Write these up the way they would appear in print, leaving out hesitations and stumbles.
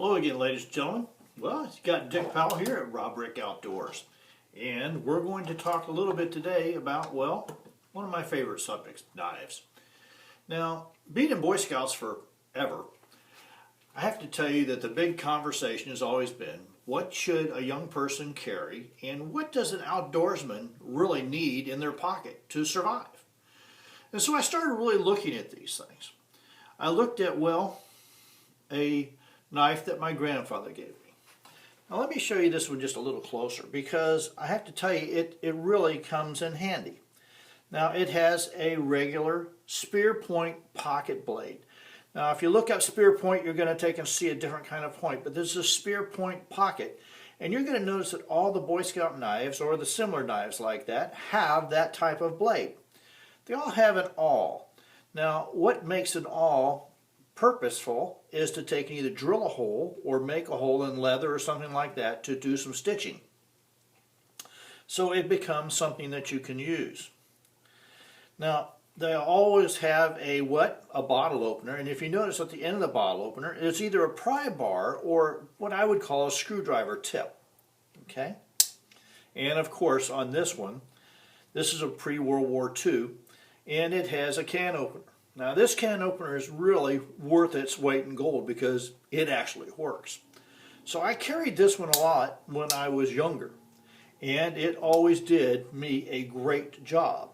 Hello again, ladies and gentlemen. Well, you got Dick Powell here at Rob Rick Outdoors. And we're going to talk a little bit today about, well, one of my favorite subjects, knives. Now, being in Boy Scouts forever, I have to tell you that the big conversation has always been, what should a young person carry and what does an outdoorsman really need in their pocket to survive? And so I started really looking at these things. I looked at, well, a knife that my grandfather gave me. Now let me show you this one just a little closer because I have to tell you it really comes in handy. Now it has a regular spear point pocket blade. Now if you look up spear point, you're going to take and see a different kind of point, but this is a spear point pocket, and you're going to notice that all the Boy Scout knives or the similar knives like that have that type of blade. They all have an awl. Now what makes an awl purposeful is to take and either drill a hole or make a hole in leather or something like that to do some stitching. So it becomes something that you can use. Now they always have a bottle opener, and if you notice at the end of the bottle opener it's either a pry bar or what I would call a screwdriver tip. Okay? And of course on this one, this is a pre-World War II, and it has a can opener. Now this can opener is really worth its weight in gold because it actually works. So I carried this one a lot when I was younger, and it always did me a great job.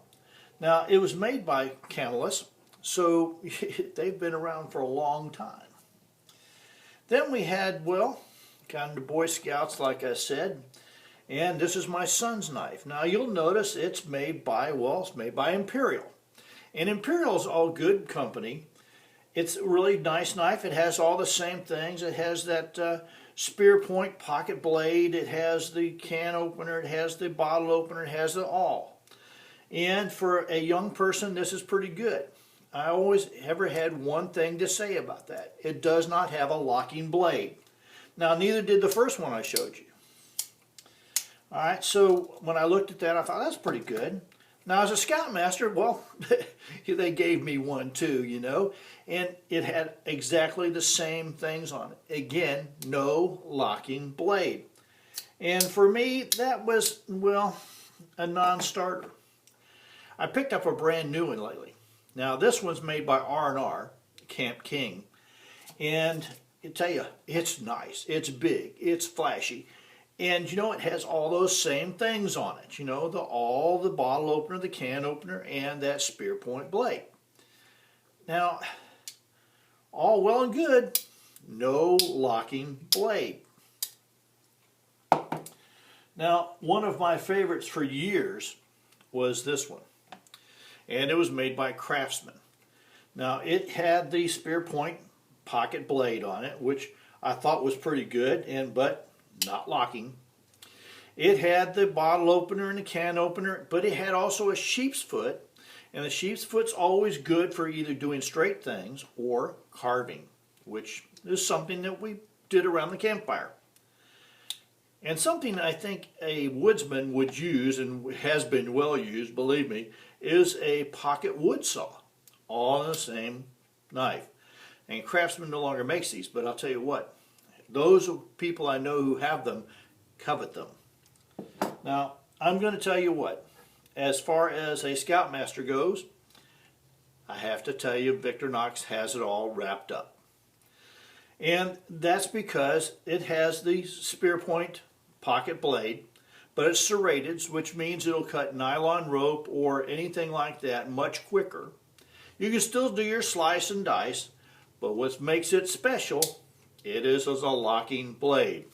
Now it was made by Camillus, so they've been around for a long time. Then we had, well, kind of the Boy Scouts like I said, and this is my son's knife. Now you'll notice it's made by, well, it's made by Imperial. And Imperial is all good company. It's a really nice knife. It has all the same things. It has that spear point pocket blade. It has the can opener. It has the bottle opener. It has the awl. And for a young person, this is pretty good. I always ever had one thing to say about that. It does not have a locking blade. Now, neither did the first one I showed you. All right, so when I looked at that, I thought, that's pretty good. Now as a Scoutmaster, well, they gave me one too, you know, and it had exactly the same things on it. Again, no locking blade. And for me, that was, well, a non-starter. I picked up a brand new one lately. Now this one's made by R&R, Camp King, and I tell you, it's nice, it's big, it's flashy. And you know, it has all those same things on it. You know, the bottle opener, the can opener, and that spear point blade. Now, all well and good, no locking blade. Now, one of my favorites for years was this one. And it was made by Craftsman. Now, it had the spear point pocket blade on it, which I thought was pretty good, but not locking. It had the bottle opener and the can opener, but it had also a sheep's foot, and the sheep's foot's always good for either doing straight things or carving, which is something that we did around the campfire. And something I think a woodsman would use, and has been well used, believe me, is a pocket wood saw, all in the same knife. And Craftsman no longer makes these, but I'll tell you what, those people I know who have them covet them. Now, I'm going to tell you what, as far as a Scoutmaster goes, I have to tell you Victorinox has it all wrapped up. And that's because it has the spear point pocket blade, but it's serrated, which means it'll cut nylon rope or anything like that much quicker. You can still do your slice and dice, but what makes it special, it is as a locking blade.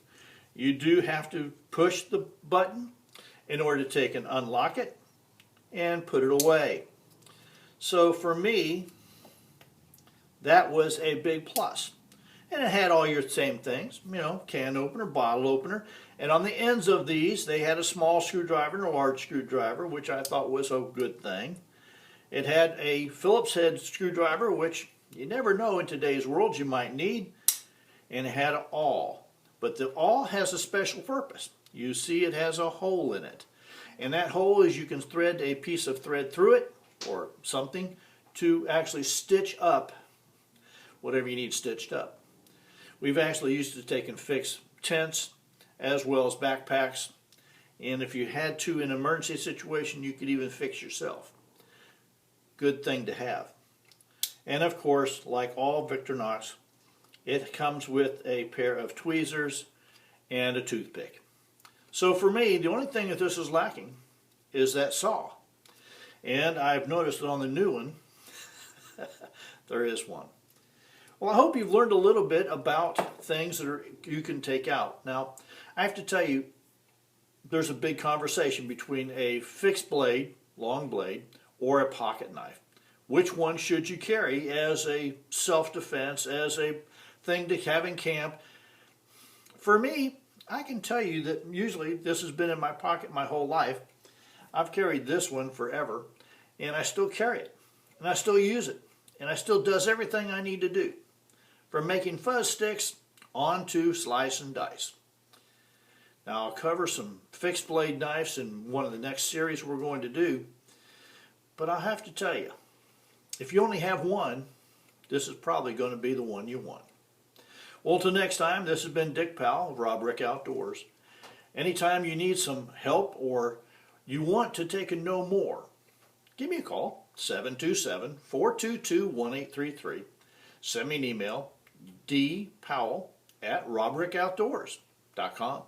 You do have to push the button in order to take and unlock it and put it away. So for me, that was a big plus. And it had all your same things, you know, can opener, bottle opener. And on the ends of these, they had a small screwdriver and a large screwdriver, which I thought was a good thing. It had a Phillips head screwdriver, which you never know in today's world you might need. And it had an awl. But the awl has a special purpose. You see it has a hole in it. And that hole is you can thread a piece of thread through it or something to actually stitch up whatever you need stitched up. We've actually used it to take and fix tents as well as backpacks. And if you had to, in an emergency situation, you could even fix yourself. Good thing to have. And of course, like all Victorinox, it comes with a pair of tweezers and a toothpick. So for me, the only thing that this is lacking is that saw. And I've noticed that on the new one, there is one. Well, I hope you've learned a little bit about things that you can take out. Now, I have to tell you, there's a big conversation between a fixed blade, long blade, or a pocket knife. Which one should you carry as a self-defense, as a thing to have in camp? For me, I can tell you that usually this has been in my pocket my whole life. I've carried this one forever, and I still carry it, and I still use it, and I still does everything I need to do, from making fuzz sticks on to slice and dice. Now, I'll cover some fixed blade knives in one of the next series we're going to do, but I'll have to tell you, if you only have one, this is probably going to be the one you want. Well, till next time, this has been Dick Powell of Rob Rick Outdoors. Anytime you need some help or you want to take a know more, give me a call, 727-422-1833. Send me an email, dpowell@robrickoutdoors.com,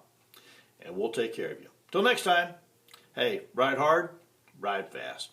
and we'll take care of you. Till next time, hey, ride hard, ride fast.